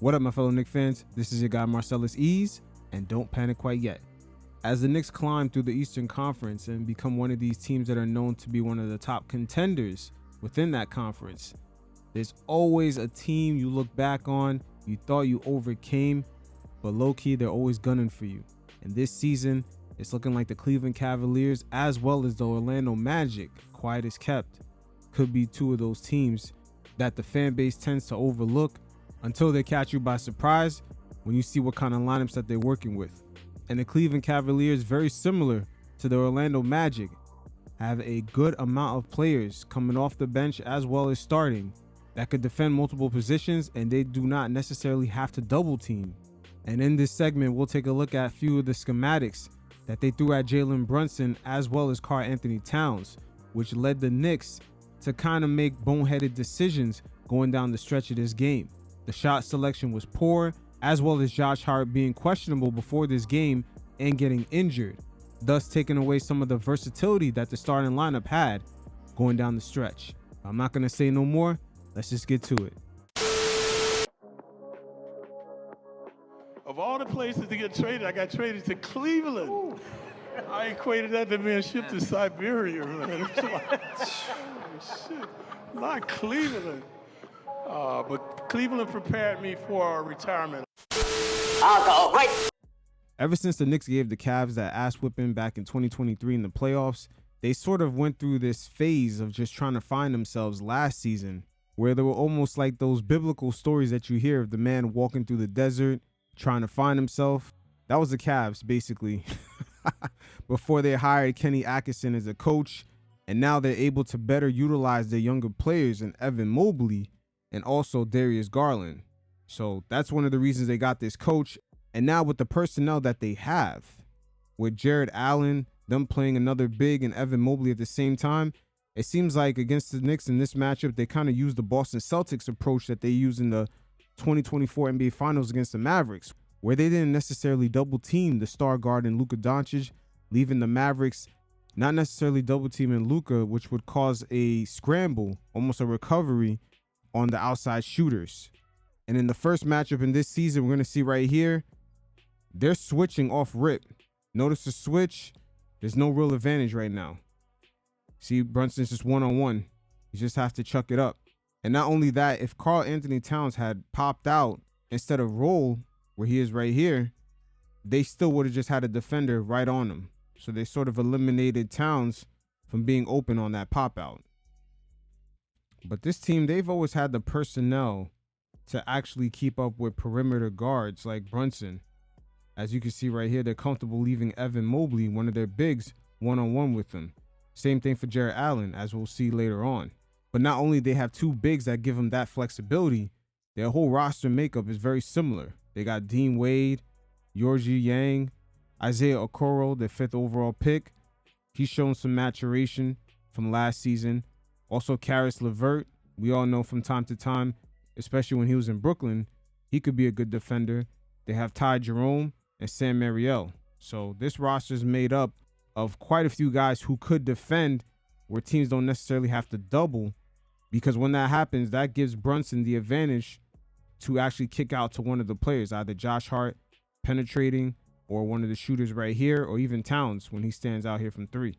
What up, my fellow Knicks fans? This is your guy Marcellus Ease, and don't panic quite yet. As the Knicks climb through the Eastern Conference and become one of these teams that are known to be one of the top contenders within that conference, there's always a team you look back on, you thought you overcame, but low-key, they're always gunning for you. And this season, it's looking like the Cleveland Cavaliers as well as the Orlando Magic, quiet as kept, could be two of those teams that the fan base tends to overlook until they catch you by surprise when you see what kind of lineups that they're working with. And the Cleveland Cavaliers, very similar to the Orlando Magic, have a good amount of players coming off the bench as well as starting that could defend multiple positions, and they do not necessarily have to double team. And in this segment, we'll take a look at a few of the schematics that they threw at Jalen Brunson as well as Anthony Towns, which led the Knicks to kind of make boneheaded decisions going down the stretch of this game. The shot selection was poor, as well as Josh Hart being questionable before this game and getting injured, thus taking away some of the versatility that the starting lineup had going down the stretch. I'm not going to say no more. Let's just get to it. Of all the places to get traded, I got traded to Cleveland. Ooh. I equated that to being shipped to Siberia, man. Shit, not Cleveland. But Cleveland prepared me for retirement. I'll go right. Ever since the Knicks gave the Cavs that ass whipping back in 2023 in the playoffs, they sort of went through this phase of just trying to find themselves last season, where they were almost like those biblical stories that you hear of the man walking through the desert, trying to find himself. That was the Cavs, basically, before they hired Kenny Atkinson as a coach, and now they're able to better utilize their younger players in Evan Mobley and also Darius Garland. So that's one of the reasons they got this coach. And now with the personnel that they have, with Jared Allen, them playing another big and Evan Mobley at the same time, it seems like against the Knicks in this matchup, they kind of used the Boston Celtics approach that they used in the 2024 NBA Finals against the Mavericks, where they didn't necessarily double team the star guard in Luka Doncic, leaving the Mavericks not necessarily double teaming Luka, which would cause a scramble, almost a recovery on the outside shooters. And in the first matchup in this season, we're going to see right here, they're switching off rip. Notice the switch. There's no real advantage right now. See, Brunson's just one-on-one. You just have to chuck it up. And not only that, if Karl Anthony Towns had popped out instead of roll, where he is right here, they still would have just had a defender right on him. So they sort of eliminated Towns from being open on that pop out. But this team, they've always had the personnel to actually keep up with perimeter guards like Brunson. As you can see right here, they're comfortable leaving Evan Mobley, one of their bigs, one-on-one with them. Same thing for Jared Allen, as we'll see later on. But not only they have two bigs that give them that flexibility, their whole roster makeup is very similar. They got Dean Wade, Georgie Yang, Isaiah Okoro, their 5th overall pick. He's shown some maturation from last season. Also, Karis LeVert, we all know from time to time, especially when he was in Brooklyn, he could be a good defender. They have Ty Jerome and Sam Ariel. So this roster is made up of quite a few guys who could defend where teams don't necessarily have to double, because when that happens, that gives Brunson the advantage to actually kick out to one of the players, either Josh Hart penetrating or one of the shooters right here, or even Towns when he stands out here from 3.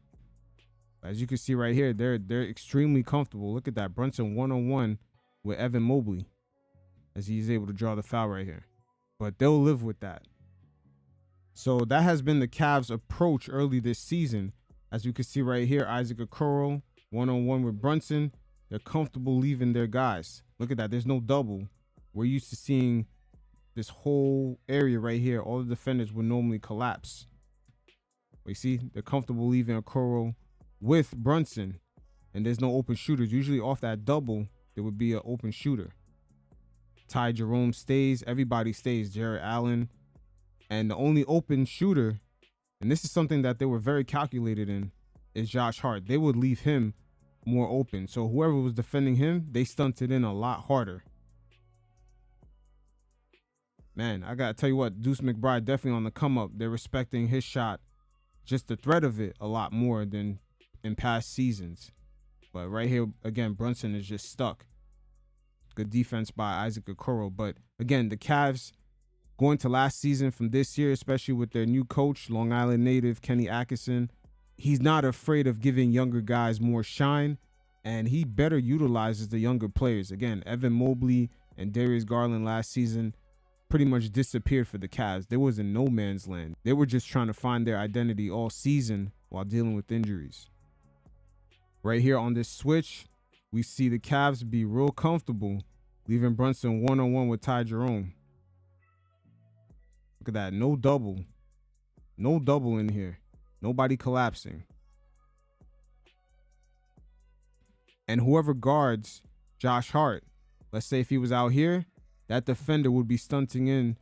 As you can see right here, they're extremely comfortable. Look at that, Brunson one-on-one with Evan Mobley as he's able to draw the foul right here. But they'll live with that. So that has been the Cavs' approach early this season. As you can see right here, Isaac Okoro one-on-one with Brunson. They're comfortable leaving their guys. Look at that, there's no double. We're used to seeing this whole area right here. All the defenders would normally collapse. But you see, they're comfortable leaving Okoro with Brunson, and there's no open shooters. Usually off that double, there would be an open shooter. Ty Jerome stays. Everybody stays. Jared Allen. And the only open shooter, and this is something that they were very calculated in, is Josh Hart. They would leave him more open. So whoever was defending him, they stunted in a lot harder. Man, I got to tell you what, Deuce McBride definitely on the come up. They're respecting his shot, just the threat of it, a lot more than in past seasons. But right here, again, Brunson is just stuck. Good defense by Isaac Okoro. But again, the Cavs going to last season from this year, especially with their new coach, Long Island native Kenny Atkinson, he's not afraid of giving younger guys more shine, and he better utilizes the younger players. Again, Evan Mobley and Darius Garland last season pretty much disappeared for the Cavs. There was in no man's land. They were just trying to find their identity all season while dealing with injuries. Right here on this switch, we see the Cavs be real comfortable, leaving Brunson one-on-one with Ty Jerome. Look at that. No double. No double in here. Nobody collapsing. And whoever guards Josh Hart, let's say if he was out here, that defender would be stunting in,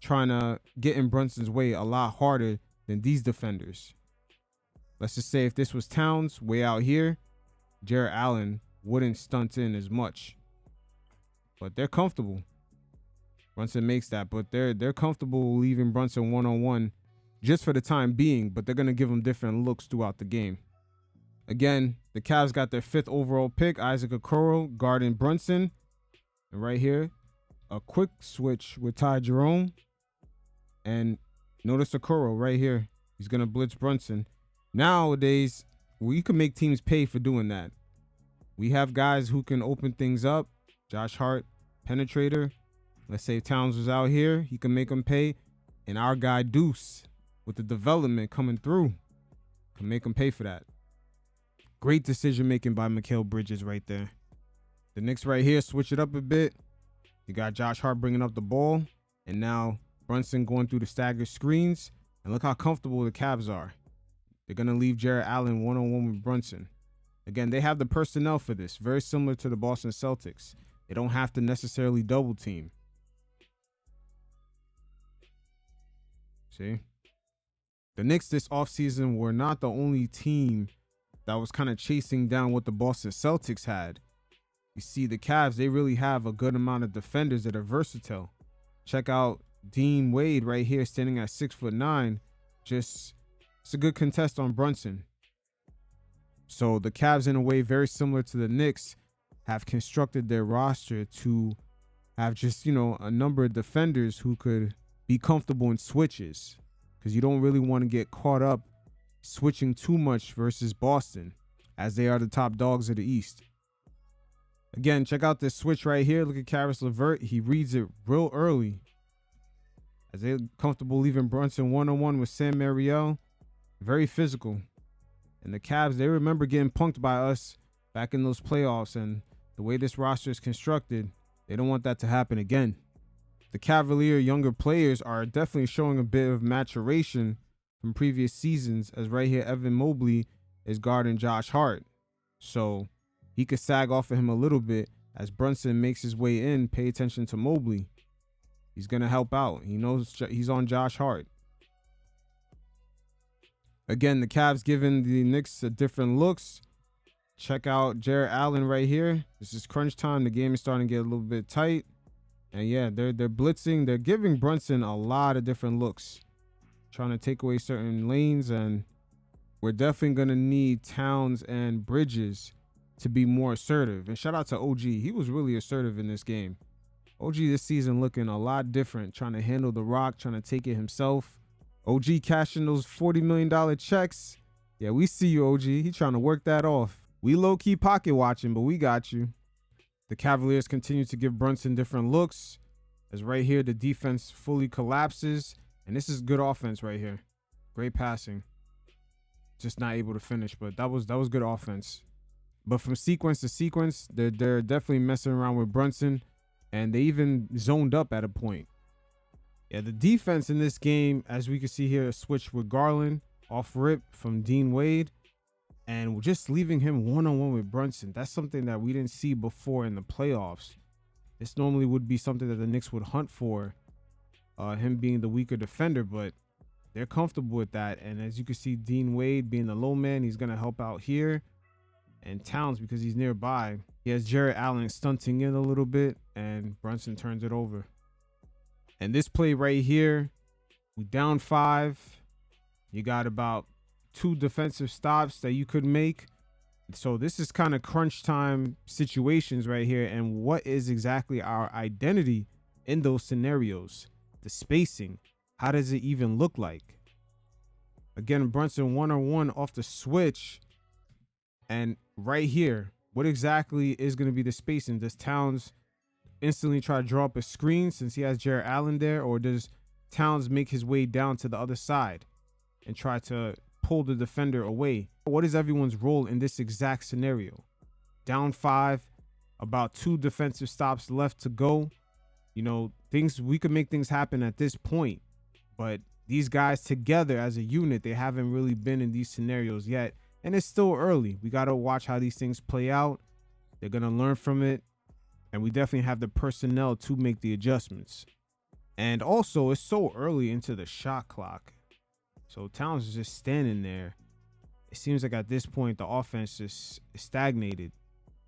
trying to get in Brunson's way a lot harder than these defenders. Let's just say if this was Towns way out here, Jarrett Allen wouldn't stunt in as much. But they're comfortable. Brunson makes that, but they're comfortable leaving Brunson one-on-one just for the time being, but they're going to give him different looks throughout the game. Again, the Cavs got their 5th overall pick, Isaac Okoro, guarding Brunson. And right here, a quick switch with Ty Jerome. And notice Okoro right here. He's going to blitz Brunson. Nowadays, we can make teams pay for doing that. We have guys who can open things up. Josh Hart, penetrator. Let's say Towns was out here. He can make them pay. And our guy Deuce, with the development coming through, can make them pay for that. Great decision making by Mikal Bridges right there. The Knicks right here switch it up a bit. You got Josh Hart bringing up the ball. And now Brunson going through the staggered screens. And look how comfortable the Cavs are. They're going to leave Jarrett Allen one-on-one with Brunson. Again, they have the personnel for this. Very similar to the Boston Celtics. They don't have to necessarily double team. See? The Knicks this offseason were not the only team that was kind of chasing down what the Boston Celtics had. You see, the Cavs, they really have a good amount of defenders that are versatile. Check out Dean Wade right here standing at 6'9". It's a good contest on Brunson. So the Cavs, in a way very similar to the Knicks, have constructed their roster to have just, a number of defenders who could be comfortable in switches, because you don't really want to get caught up switching too much versus Boston, as they are the top dogs of the East. Again, check out this switch right here. Look at Caris LeVert. He reads it real early, as they're comfortable leaving Brunson one-on-one with Sam Ariel. Very physical. And the Cavs, they remember getting punked by us back in those playoffs, and the way this roster is constructed, they don't want that to happen again. The Cavalier younger players are definitely showing a bit of maturation from previous seasons, as right here Evan Mobley is guarding Josh Hart. So he could sag off of him a little bit as Brunson makes his way in. Pay attention to Mobley. He's going to help out. He knows he's on Josh Hart. Again, the Cavs giving the Knicks different looks. Check out Jarrett Allen right here. This is crunch time. The game is starting to get a little bit tight. And yeah, they're blitzing. They're giving Brunson a lot of different looks, trying to take away certain lanes. And we're definitely going to need Towns and Bridges to be more assertive. And shout out to OG. He was really assertive in this game. OG this season looking a lot different, trying to handle the rock, trying to take it himself. OG cashing those $40 million checks. Yeah, we see you, OG. He trying to work that off. We low-key pocket watching, but we got you. The Cavaliers continue to give Brunson different looks, as right here the defense fully collapses. And this is good offense right here. Great passing. Just not able to finish, but that was good offense. But from sequence to sequence, they're definitely messing around with Brunson, and they even zoned up at a point. Yeah, the defense in this game, as we can see here, a switch with Garland off rip from Dean Wade, and we're just leaving him one-on-one with Brunson. That's something that we didn't see before in the playoffs. This normally would be something that the Knicks would hunt for, him being the weaker defender, but they're comfortable with that. And as you can see, Dean Wade being the low man, he's going to help out here. And Towns, because he's nearby, he has Jarrett Allen stunting in a little bit, and Brunson turns it over. And this play right here, we down 5. You got about 2 defensive stops that you could make. So this is kind of crunch time situations right here. And what is exactly our identity in those scenarios? The spacing. How does it even look like? Again, Brunson 1-on-1 off the switch. And right here, what exactly is going to be the spacing? Does Towns instantly try to draw up a screen since he has Jarrett Allen there? Or does Towns make his way down to the other side and try to pull the defender away? What is everyone's role in this exact scenario? Down 5, about 2 defensive stops left to go. You know, we could make things happen at this point, but these guys together as a unit, they haven't really been in these scenarios yet. And it's still early. We got to watch how these things play out. They're going to learn from it. And we definitely have the personnel to make the adjustments. And also, it's so early into the shot clock. So Towns is just standing there. It seems like at this point, the offense just stagnated.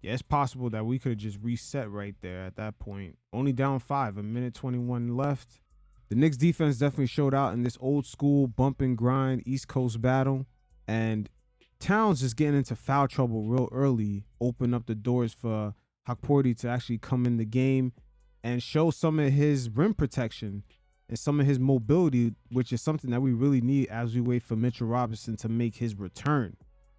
Yeah, it's possible that we could have just reset right there at that point. Only down 5, 1:21 left. The Knicks defense definitely showed out in this old school bump and grind East Coast battle. And Towns is getting into foul trouble real early, open up the doors for Hukporti to actually come in the game and show some of his rim protection and some of his mobility, which is something that we really need as we wait for Mitchell Robinson to make his return.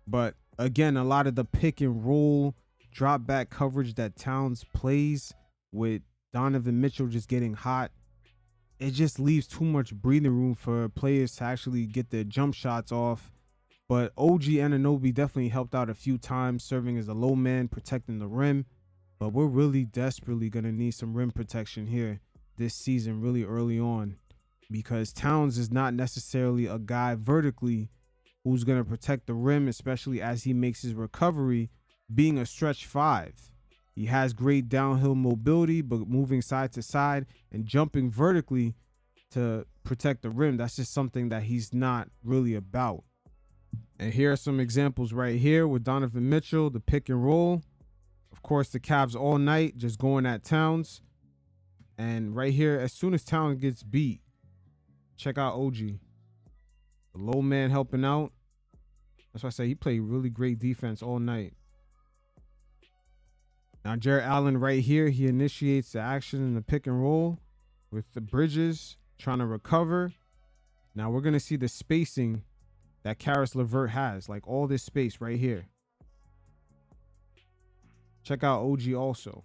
But again, a lot of the pick and roll drop back coverage that Towns plays with Donovan Mitchell just getting hot, it just leaves too much breathing room for players to actually get their jump shots off. But OG Anunoby definitely helped out a few times, serving as a low man, protecting the rim. But we're really desperately going to need some rim protection here this season, really early on, because Towns is not necessarily a guy vertically who's going to protect the rim, especially as he makes his recovery, being a stretch 5. He has great downhill mobility, but moving side to side and jumping vertically to protect the rim, that's just something that he's not really about. And here are some examples right here with Donovan Mitchell, the pick and roll. Of course, the Cavs all night just going at Towns. And right here, as soon as Towns gets beat, check out OG. The low man helping out. That's why I say he played really great defense all night. Now, Jarrett Allen right here, he initiates the action in the pick and roll with the Bridges trying to recover. Now, we're going to see the spacing that Caris LeVert has, like all this space right here. Check out OG also.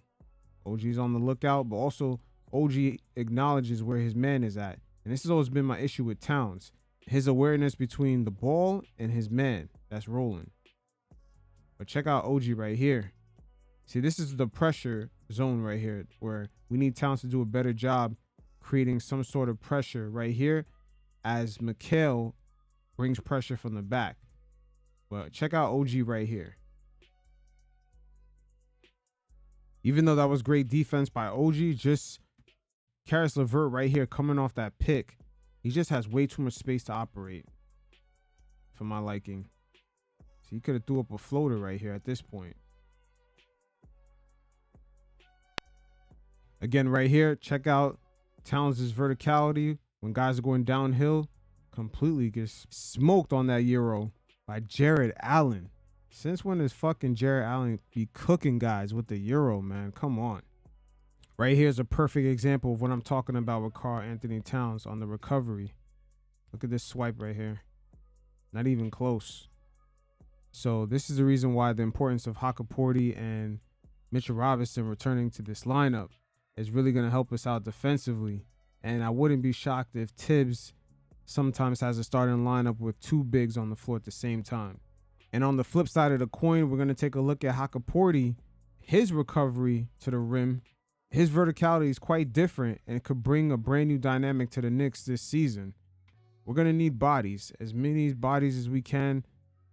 OG's on the lookout, but also OG acknowledges where his man is at. And this has always been my issue with Towns. His awareness between the ball and his man that's rolling. But check out OG right here. See, this is the pressure zone right here where we need Towns to do a better job creating some sort of pressure right here as Mikal brings pressure from the back. But check out OG right here. Even though that was great defense by OG, just Caris LeVert right here coming off that pick. He just has way too much space to operate for my liking. So he could have threw up a floater right here at this point. Again, right here, check out Towns' verticality when guys are going downhill. Completely gets smoked on that Euro by Jarrett Allen. Since when does fucking Jarrett Allen be cooking guys with the Euro, man? Come on. Right here is a perfect example of what I'm talking about with Karl-Anthony Towns on the recovery. Look at this swipe right here. Not even close. So this is the reason why the importance of Hukporti and Mitchell Robinson returning to this lineup is really going to help us out defensively. And I wouldn't be shocked if Tibbs sometimes has a starting lineup with 2 bigs on the floor at the same time. And on the flip side of the coin, we're going to take a look at Hukporti, his recovery to the rim. His verticality is quite different and could bring a brand new dynamic to the Knicks this season. We're going to need bodies, as many bodies as we can,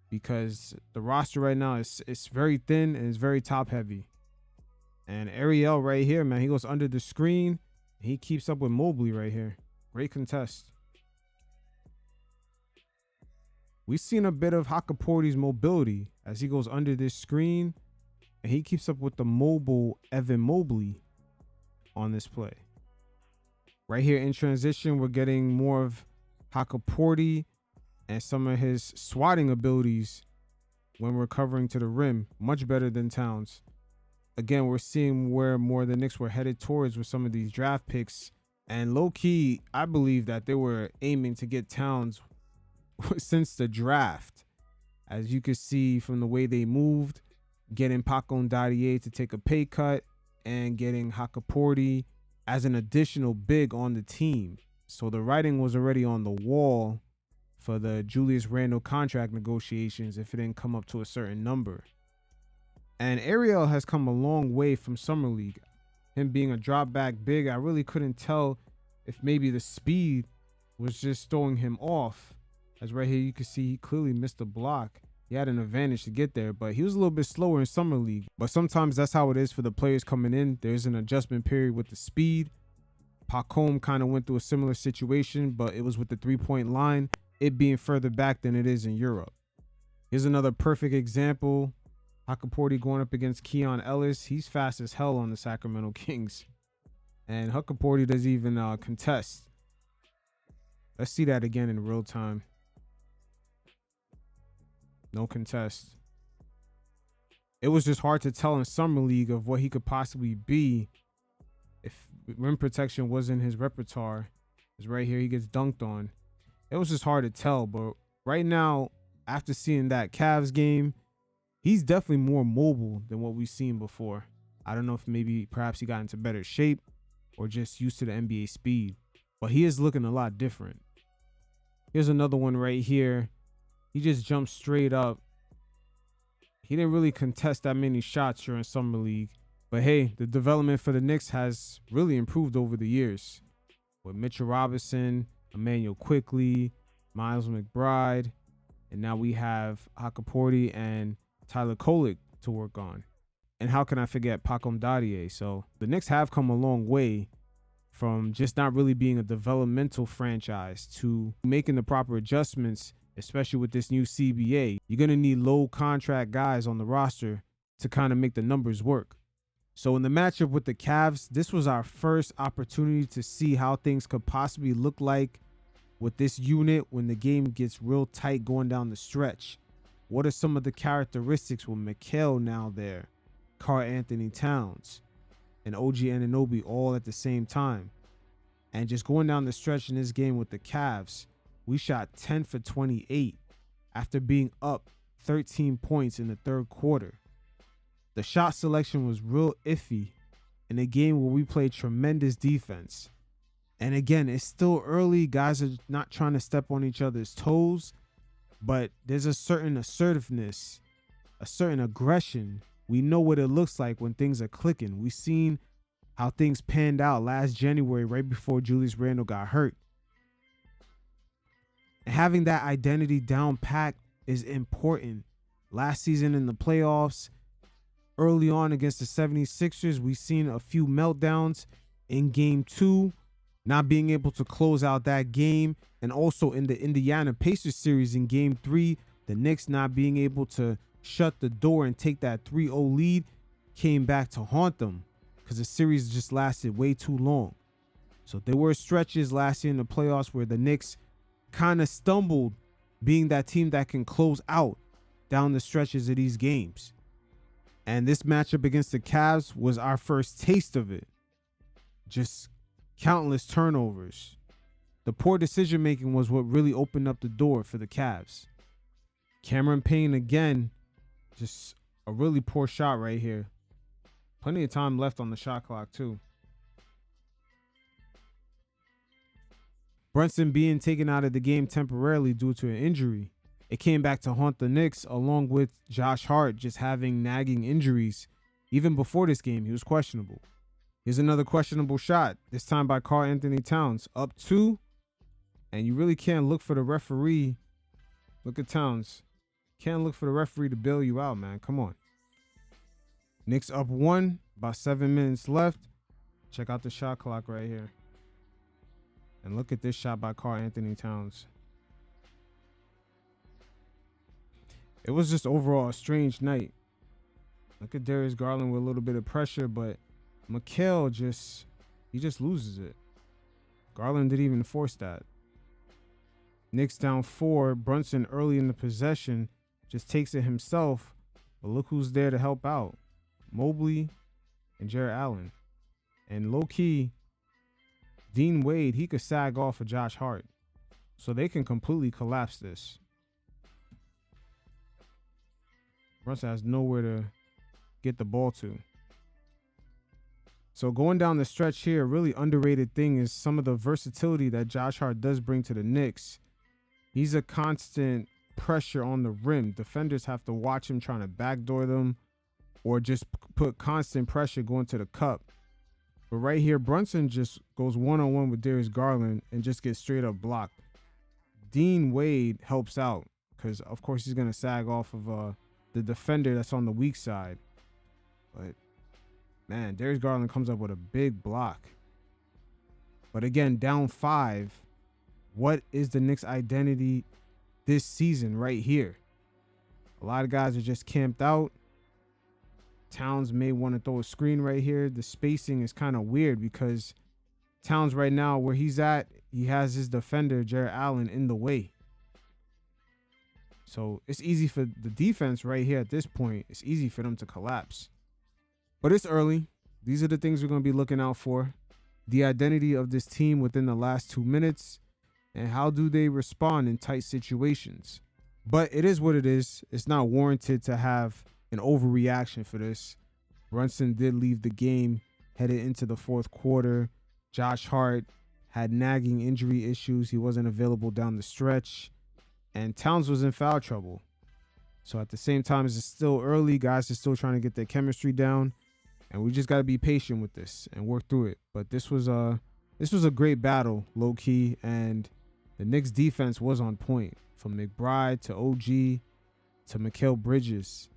because the roster right now is very thin and it's very top heavy. And Ariel right here, man, he goes under the screen. He keeps up with Mobley right here. Great contest. We've seen a bit of Hukporti's mobility as he goes under this screen, and he keeps up with the mobile Evan Mobley on this play. Right here in transition, we're getting more of Hukporti and some of his swatting abilities when recovering to the rim, much better than Towns. Again, we're seeing where more the Knicks were headed towards with some of these draft picks. And low-key, I believe that they were aiming to get Towns since the draft. As you can see from the way they moved, getting PanKnick to take a pay cut and getting Hukporti as an additional big on the team. So the writing was already on the wall for the Julius Randle contract negotiations if it didn't come up to a certain number. And Ariel has come a long way from Summer League. Him being a drop back big, I really couldn't tell if maybe the speed was just throwing him off. As right here, you can see he clearly missed the block. He had an advantage to get there, but he was a little bit slower in Summer League. But sometimes that's how it is for the players coming in. There's an adjustment period with the speed. PanKnick kind of went through a similar situation, but it was with the three-point line, it being further back than it is in Europe. Here's another perfect example. Hukporti going up against Keon Ellis. He's fast as hell on the Sacramento Kings. And Hukporti doesn't even contest. Let's see that again in real time. No contest. It was just hard to tell in Summer League of what he could possibly be if rim protection wasn't his repertoire. Because right here he gets dunked on. It was just hard to tell. But right now, after seeing that Cavs game, he's definitely more mobile than what we've seen before. I don't know if perhaps he got into better shape or just used to the NBA speed. But he is looking a lot different. Here's another one right here. He just jumped straight up. He didn't really contest that many shots during Summer League. But hey, the development for the Knicks has really improved over the years. With Mitchell Robinson, Emmanuel Quickley, Miles McBride, and now we have Hukporti and Tyler Kolek to work on. And how can I forget PanKnick? So the Knicks have come a long way from just not really being a developmental franchise to making the proper adjustments, especially with this new CBA. You're going to need low contract guys on the roster to kind of make the numbers work. So in the matchup with the Cavs, this was our first opportunity to see how things could possibly look like with this unit when the game gets real tight going down the stretch. What are some of the characteristics with Mikal now there, Karl-Anthony Towns, and OG Anunoby all at the same time? And just going down the stretch in this game with the Cavs, we shot 10 for 28 after being up 13 points in the third quarter. The shot selection was real iffy in a game where we played tremendous defense. And again, it's still early. Guys are not trying to step on each other's toes, but there's a certain assertiveness, a certain aggression. We know what it looks like when things are clicking. We've seen how things panned out last January right before Julius Randle got hurt. And having that identity down pat is important. Last season in the playoffs, early on against the 76ers, we've seen a few meltdowns in game 2, not being able to close out that game. And also in the Indiana Pacers series in game 3, the Knicks not being able to shut the door and take that 3-0 lead came back to haunt them because the series just lasted way too long. So there were stretches last year in the playoffs where the Knicks kind of stumbled being that team that can close out down the stretches of these games. And this matchup against the Cavs was our first taste of it. Just countless turnovers. The poor decision making was what really opened up the door for the Cavs. Cameron Payne again, just a really poor shot right here. Plenty of time left on the shot clock too. Brunson being taken out of the game temporarily due to an injury. It came back to haunt the Knicks along with Josh Hart just having nagging injuries. Even before this game, he was questionable. Here's another questionable shot, this time by Karl-Anthony Towns. Up 2, and you really can't look for the referee. Look at Towns. Can't look for the referee to bail you out, man. Come on. Knicks up 1, about 7 minutes left. Check out the shot clock right here. And look at this shot by Karl-Anthony Towns. It was just overall a strange night. Look at Darius Garland with a little bit of pressure, but Mikal just loses it. Garland didn't even force that. Knicks down 4. Brunson early in the possession just takes it himself. But look who's there to help out. Mobley and Jarrett Allen. And low-key, Dean Wade, he could sag off of Josh Hart. So they can completely collapse this. Brunson has nowhere to get the ball to. So going down the stretch here, a really underrated thing is some of the versatility that Josh Hart does bring to the Knicks. He's a constant pressure on the rim. Defenders have to watch him trying to backdoor them or just put constant pressure going to the cup. But right here, Brunson just goes one-on-one with Darius Garland and just gets straight up blocked. Dean Wade helps out because, of course, he's going to sag off of the defender that's on the weak side. But, man, Darius Garland comes up with a big block. But, again, down 5. What is the Knicks' identity this season right here? A lot of guys are just camped out. Towns may want to throw a screen right here. The spacing is kind of weird because Towns right now, where he's at, he has his defender, Jarrett Allen, in the way. So it's easy for the defense right here at this point. It's easy for them to collapse. But it's early. These are the things we're going to be looking out for. The identity of this team within the last 2 minutes. And how do they respond in tight situations? But it is what it is. It's not warranted to have an overreaction for this. Brunson did leave the game headed into the fourth quarter. Josh Hart had nagging injury issues. He wasn't available down the stretch. And Towns was in foul trouble. So at the same time, it's still early. Guys are still trying to get their chemistry down. And we just got to be patient with this and work through it. But this was a great battle, low-key. And the Knicks defense was on point. From McBride to OG to Mikal Bridges.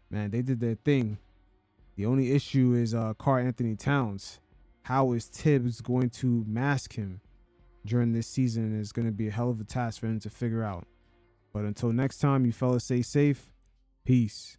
Man, they did their thing. The only issue is Karl Anthony Towns. How is Tibbs going to mask him during this season is going to be a hell of a task for him to figure out. But until next time, you fellas stay safe. Peace.